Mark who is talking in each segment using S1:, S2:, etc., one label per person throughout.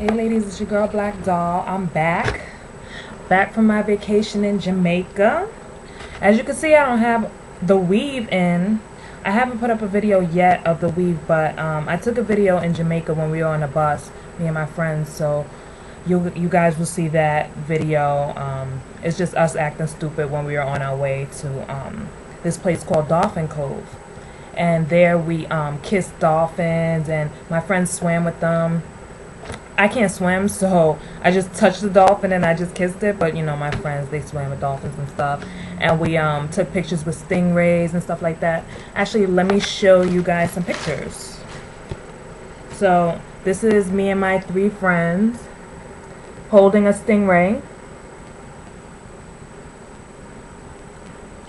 S1: Hey ladies, it's your girl Black Doll. I'm back from my vacation in Jamaica. As you can see, I don't have the weave in. I haven't put up a video yet of the weave, but I took a video in Jamaica when we were on the bus, me and my friends, so you guys will see that video. It's just us acting stupid when we were on our way to this place called Dolphin Cove. And there we kissed dolphins, and my friends swam with them. I can't swim, so I just touched the dolphin and I just kissed it. But you know, my friends, they swam with dolphins and stuff. And we took pictures with stingrays and stuff like that. Actually, let me show you guys some pictures. So this is me and my 3 friends holding a stingray,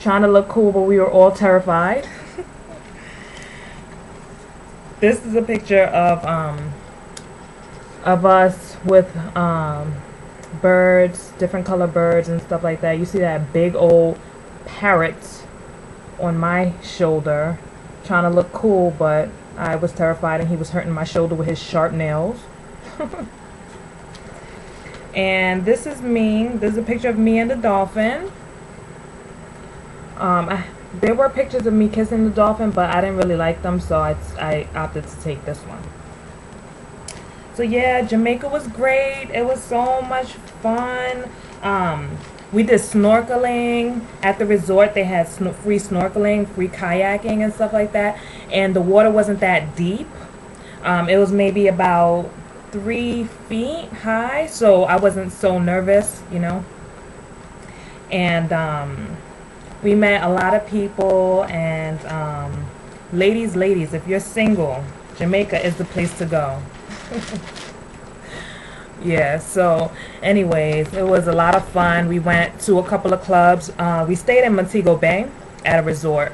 S1: trying to look cool, but we were all terrified. This is a picture of us with birds, different color birds and stuff like that. You see that big old parrot on my shoulder, trying to look cool, but I was terrified and he was hurting my shoulder with his sharp nails. And this is me. This is a picture of me and the dolphin. There were pictures of me kissing the dolphin, but I didn't really like them, so I opted to take this one. So yeah, Jamaica was great. It was so much fun. We did snorkeling at the resort. They had free snorkeling, free kayaking and stuff like that. And the water wasn't that deep. It was maybe about 3 feet high, so I wasn't so nervous, you know. And we met a lot of people. And ladies, if you're single, Jamaica is the place to go. Yeah, so anyways, it was a lot of fun. We went to a couple of clubs. We stayed in Montego Bay at a resort,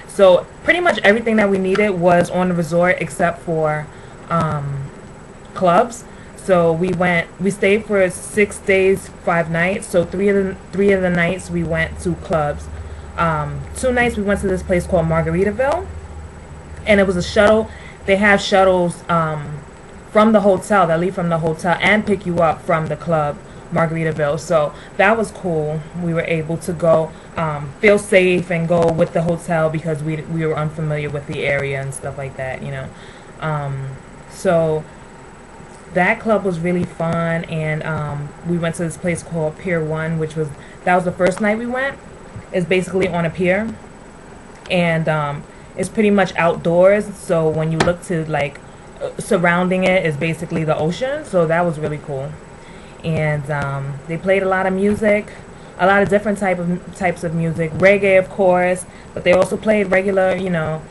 S1: so pretty much everything that we needed was on the resort except for clubs. So we stayed for 6 days 5 nights, so three of the nights we went to clubs. 2 nights we went to this place called Margaritaville, and it was a shuttle. They have shuttles from the hotel, that leave from the hotel and pick you up from the club, Margaritaville. So that was cool. We were able to go feel safe and go with the hotel because we were unfamiliar with the area and stuff like that, you know. So that club was really fun. And we went to this place called Pier 1, that was the first night we went. It's basically on a pier, and it's pretty much outdoors, so when you look to like surrounding it is basically the ocean. So that was really cool. And they played a lot of music, a lot of different types of music, reggae of course, but they also played regular, you know,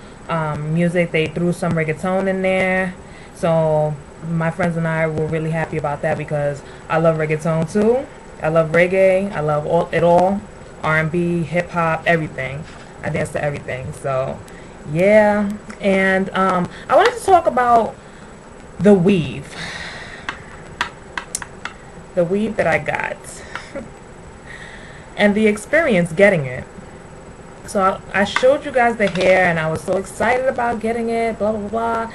S1: music. They threw some reggaeton in there, so my friends and I were really happy about that because I love reggaeton too. I love reggae. I love it all, R&B, hip hop, everything. I dance to everything. So yeah. And I wanted to talk about the weave that I got and the experience getting it. So I showed you guys the hair and I was so excited about getting it, blah blah blah.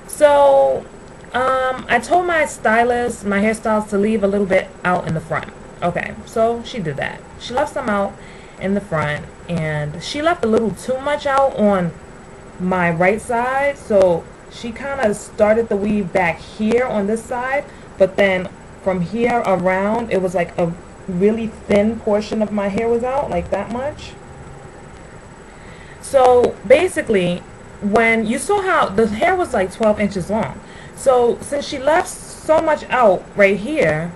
S1: So I told my stylist, my hairstylist, to leave a little bit out in the front. Okay, so she did that. She left some out in the front, and she left a little too much out on my right side, so she kind of started the weave back here on this side, but then from here around it was like a really thin portion of my hair was out, like that much. So basically, when you saw how the hair was like 12 inches long, so since she left so much out right here,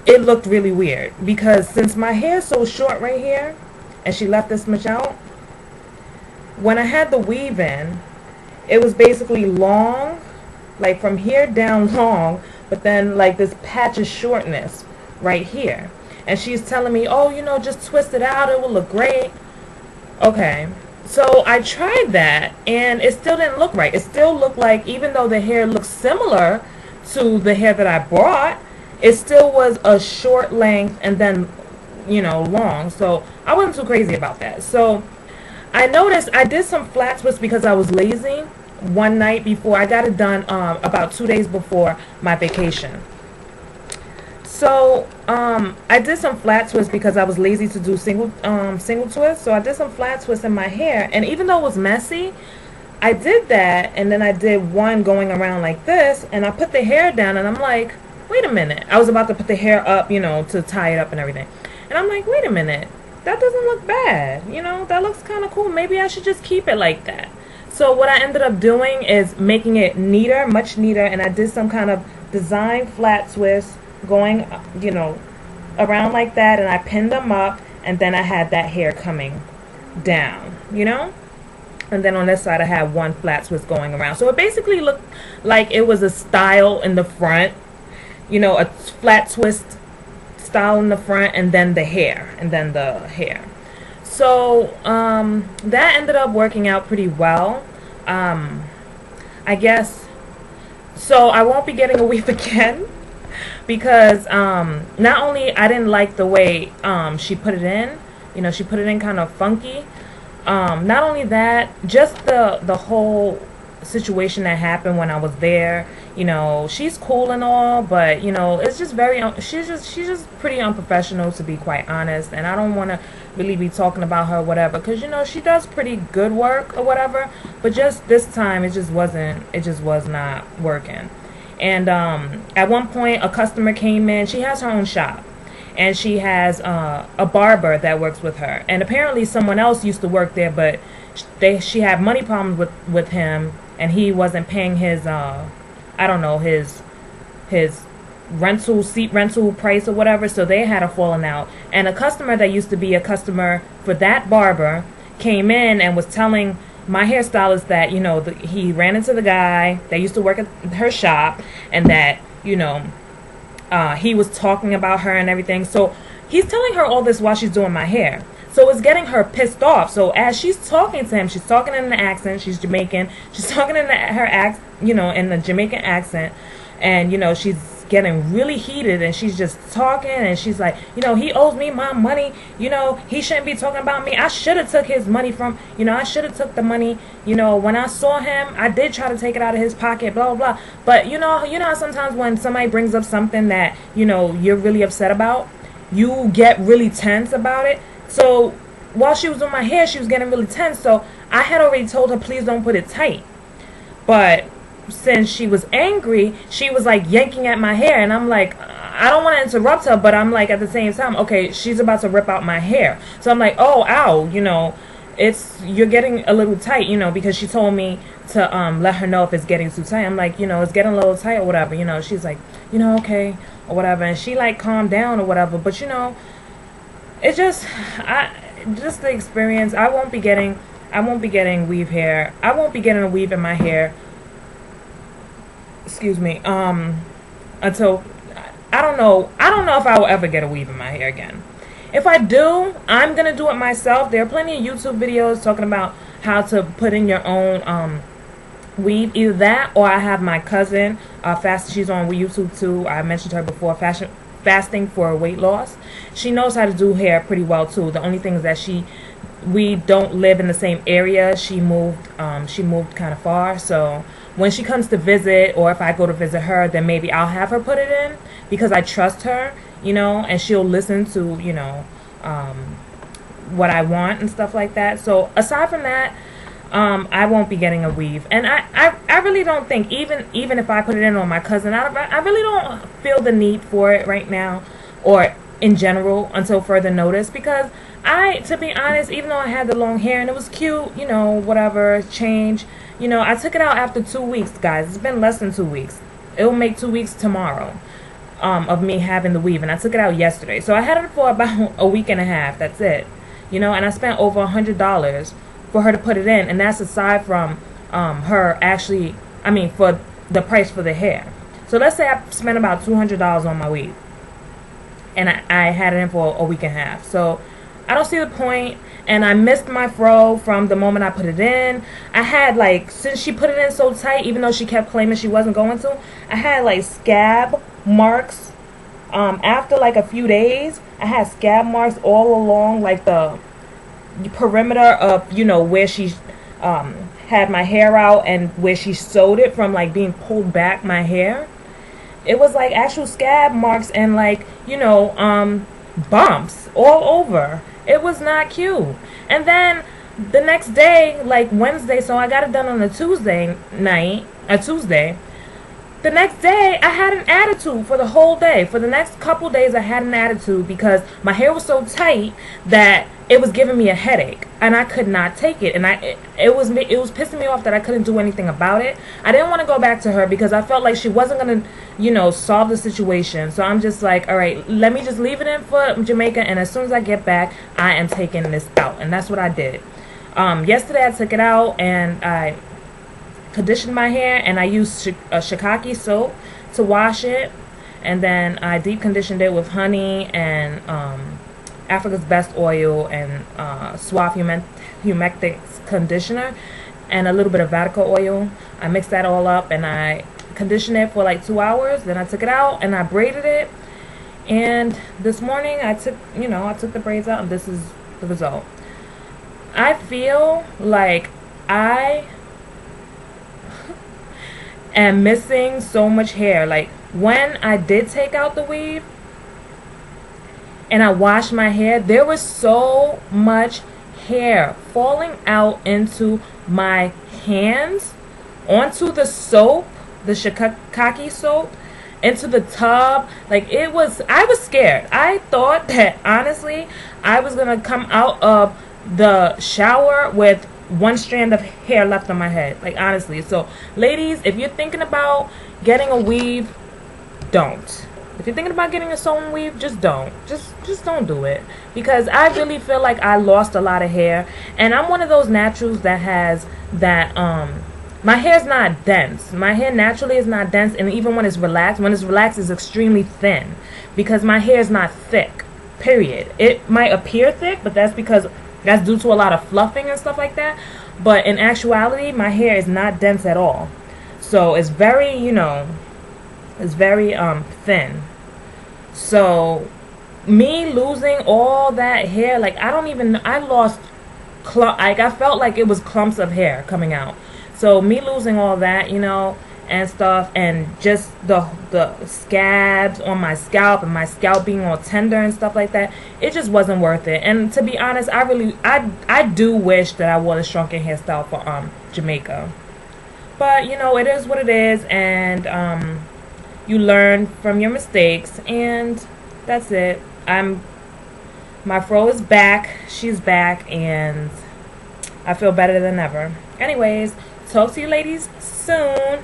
S1: it looked really weird, because since my hair is so short right here and she left this much out, when I had the weave in, it was basically long, like from here down long, but then like this patch of shortness right here. And she's telling me, oh, you know, just twist it out, it will look great. Okay, so I tried that and it still didn't look right. It still looked like, even though the hair looks similar to the hair that I brought, it still was a short length and then, you know, long. So I wasn't too crazy about that. So I noticed I did some flat twists because I was lazy. one night before. I got it done about 2 days before my vacation. So I did some flat twists because I was lazy to do single twists. So I did some flat twists in my hair, and even though it was messy, I did that, and then I did one going around like this, and I put the hair down, and I'm like, wait a minute. I was about to put the hair up, you know, to tie it up and everything, and I'm like, wait a minute, that doesn't look bad, you know, that looks kind of cool. Maybe I should just keep it like that. So what I ended up doing is making it neater, much neater, and I did some kind of design flat twist going, you know, around like that, and I pinned them up, and then I had that hair coming down, you know. And then on this side I had one flat twist going around. So it basically looked like it was a style in the front, you know, a flat twist style in the front, and then the hair, So that ended up working out pretty well. I guess, so I won't be getting a weave again because not only I didn't like the way she put it in, you know, she put it in kind of funky. Not only that, just the whole situation that happened when I was there. You know, she's cool and all, but you know, it's just very she's just pretty unprofessional, to be quite honest. And I don't want to really be talking about her or whatever, because you know she does pretty good work or whatever. But just this time, it just was not working. And at one point, a customer came in. She has her own shop, and she has a barber that works with her, and apparently someone else used to work there, but she had money problems with him, and he wasn't paying his I don't know, his seat rental price or whatever. So they had a falling out, and a customer that used to be a customer for that barber came in and was telling my hairstylist that, you know, he ran into the guy that used to work at her shop, and that, you know, he was talking about her and everything. So he's telling her all this while she's doing my hair. So it's getting her pissed off. So as she's talking to him, she's talking in an accent. She's Jamaican. She's talking in her accent, you know, in the Jamaican accent. And, you know, she's getting really heated, and she's just talking, and she's like, you know, he owes me my money. You know, he shouldn't be talking about me. I should have took his money from, you know, I should have took the money. You know, when I saw him, I did try to take it out of his pocket, blah, blah, blah. But, you know how sometimes when somebody brings up something that, you know, you're really upset about, you get really tense about it. So while she was doing my hair, she was getting really tense. So I had already told her, please don't put it tight. But since she was angry, she was like yanking at my hair, and I'm like, I don't want to interrupt her, but I'm like, at the same time, okay, she's about to rip out my hair. So I'm like, oh, ow, you know, you're getting a little tight, you know, because she told me to let her know if it's getting too tight. I'm like, you know, it's getting a little tight or whatever, you know. She's like, you know, okay, or whatever, and she like calmed down or whatever. But you know, it's just the experience. I won't be getting weave hair. I won't be getting a weave in my hair, excuse me, until I don't know if I will ever get a weave in my hair again. If I do, I'm gonna do it myself. There are plenty of YouTube videos talking about how to put in your own weave. Either that, or I have my cousin, she's on YouTube too. I mentioned her before, fasting for weight loss. She knows how to do hair pretty well too. The only thing is that we don't live in the same area. She moved kind of far, so when she comes to visit, or if I go to visit her, then maybe I'll have her put it in, because I trust her, you know, and she'll listen to, you know, what I want and stuff like that. So aside from that, I won't be getting a weave. And I really don't think, even if I put it in on my cousin, I really don't feel the need for it right now, or in general, until further notice. Because to be honest, even though I had the long hair and it was cute, you know, whatever, change, you know, I took it out after 2 weeks, guys. It's been less than 2 weeks. It'll make 2 weeks tomorrow, of me having the weave, and I took it out yesterday. So I had it for about a week and a half. That's it, you know. And I spent over $100 for her to put it in, and that's aside from her actually, I mean, for the price for the hair. So let's say I spent about $200 on my weave, and I had it in for a week and a half. So I don't see the point. And I missed my fro from the moment I put it in. I had, like, since she put it in so tight, even though she kept claiming she wasn't going to, I had like scab marks. After like a few days, I had scab marks all along like the perimeter of, you know, where she had my hair out, and where she sewed it from like being pulled back my hair, it was like actual scab marks and like, you know, bumps all over. It was not cute. And then the next day, like Wednesday, so I got it done on a Tuesday. The next day, I had an attitude for the whole day. For the next couple days, I had an attitude because my hair was so tight that it was giving me a headache, and I could not take it. And it was pissing me off that I couldn't do anything about it. I didn't want to go back to her because I felt like she wasn't gonna, you know, solve the situation. So I'm just like, all right, let me just leave it in for Jamaica, and as soon as I get back, I am taking this out, and that's what I did. Yesterday, I took it out and I conditioned my hair, and I used shiitake soap to wash it, and then I deep conditioned it with honey and Africa's Best oil and Suave Humectix conditioner and a little bit of Vatican oil. I mixed that all up and I conditioned it for like 2 hours. Then I took it out and I braided it. And this morning I took the braids out, and this is the result. I feel like I am missing so much hair. Like when I did take out the weave and I washed my hair, there was so much hair falling out into my hands, onto the soap, the shiitake soap, into the tub. Like I was scared. I thought that honestly I was gonna come out of the shower with one strand of hair left on my head. Like honestly. So ladies, if you're thinking about getting a weave, don't. If you're thinking about getting a sewn weave, just don't. Just don't do it. Because I really feel like I lost a lot of hair. And I'm one of those naturals that has that, my hair's not dense. My hair naturally is not dense. And even when it's relaxed, it's extremely thin. Because my hair is not thick. Period. It might appear thick, but that's due to a lot of fluffing and stuff like that. But in actuality, my hair is not dense at all. So it's very, you know, it's very thin. So me losing all that hair, like I lost like I felt like it was clumps of hair coming out. So me losing all that, you know, and stuff, and just the scabs on my scalp and my scalp being all tender and stuff like that, it just wasn't worth it. And to be honest, I do wish that I wore the shrunken hairstyle for Jamaica. But you know, it is what it is, and you learn from your mistakes, and that's it. My fro is back, she's back, and I feel better than ever. Anyways, talk to you ladies soon.